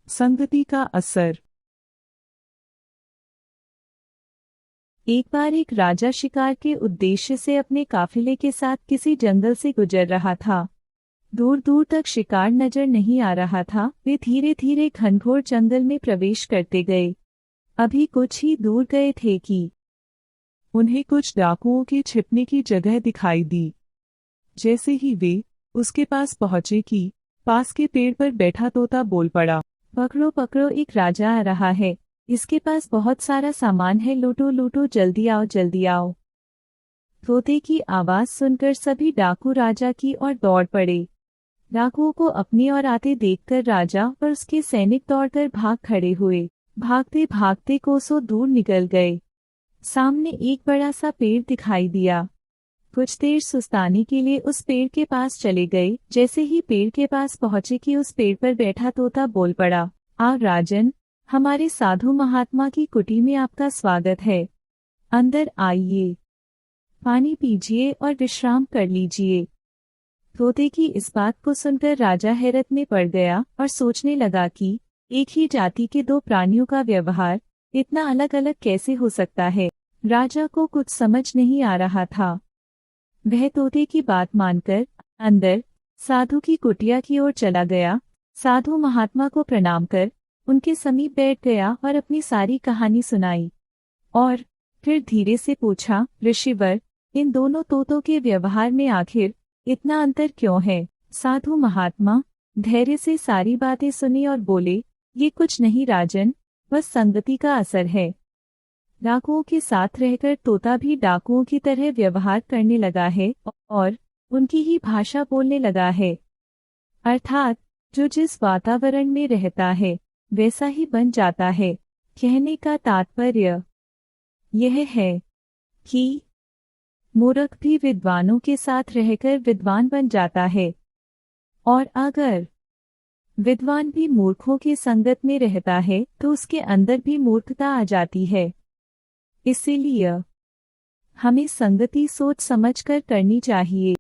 संगति का असर। एक बार एक राजा शिकार के उद्देश्य से अपने काफिले के साथ किसी जंगल से गुजर रहा था। दूर दूर तक शिकार नजर नहीं आ रहा था। वे धीरे धीरे घनघोर जंगल में प्रवेश करते गए। अभी कुछ ही दूर गए थे कि उन्हें कुछ डाकुओं के छिपने की जगह दिखाई दी। जैसे ही वे उसके पास पहुंचे कि पास के पेड़ पर बैठा तोता बोल पड़ा, पकड़ो पकड़ो, एक राजा आ रहा है। इसके पास बहुत सारा सामान है, लूटो लूटो, जल्दी आओ जल्दी आओ। तोते की आवाज सुनकर सभी डाकू राजा की ओर दौड़ पड़े। डाकुओं को अपनी ओर आते देखकर राजा और उसके सैनिक दौड़कर भाग खड़े हुए। भागते भागते कोसों दूर निकल गए। सामने एक बड़ा सा पेड़ दिखाई दिया। कुछ देर सुस्ताने के लिए उस पेड़ के पास चले गए। जैसे ही पेड़ के पास पहुंचे कि उस पेड़ पर बैठा तोता बोल पड़ा, आ राजन, हमारे साधु महात्मा की कुटी में आपका स्वागत है। अंदर आइए, पानी पीजिए और विश्राम कर लीजिए। तोते की इस बात को सुनकर राजा हैरत में पड़ गया और सोचने लगा कि एक ही जाति के दो प्राणियों का व्यवहार इतना अलग अलग कैसे हो सकता है। राजा को कुछ समझ नहीं आ रहा था। वह तोते की बात मानकर अंदर साधु की कुटिया की ओर चला गया। साधु महात्मा को प्रणाम कर उनके समीप बैठ गया और अपनी सारी कहानी सुनाई। और फिर धीरे से पूछा, ऋषिवर, इन दोनों तोतों के व्यवहार में आखिर इतना अंतर क्यों है? साधु महात्मा धैर्य से सारी बातें सुनी और बोले, ये कुछ नहीं राजन, बस संगति का असर है। डाकुओं के साथ रहकर तोता भी डाकुओं की तरह व्यवहार करने लगा है और उनकी ही भाषा बोलने लगा है। अर्थात जो जिस वातावरण में रहता है वैसा ही बन जाता है। कहने का तात्पर्य यह है कि मूर्ख भी विद्वानों के साथ रहकर विद्वान बन जाता है, और अगर विद्वान भी मूर्खों की संगत में रहता है तो उसके अंदर भी मूर्खता आ जाती है। इसीलिए हमें संगति सोच समझकर करनी चाहिए।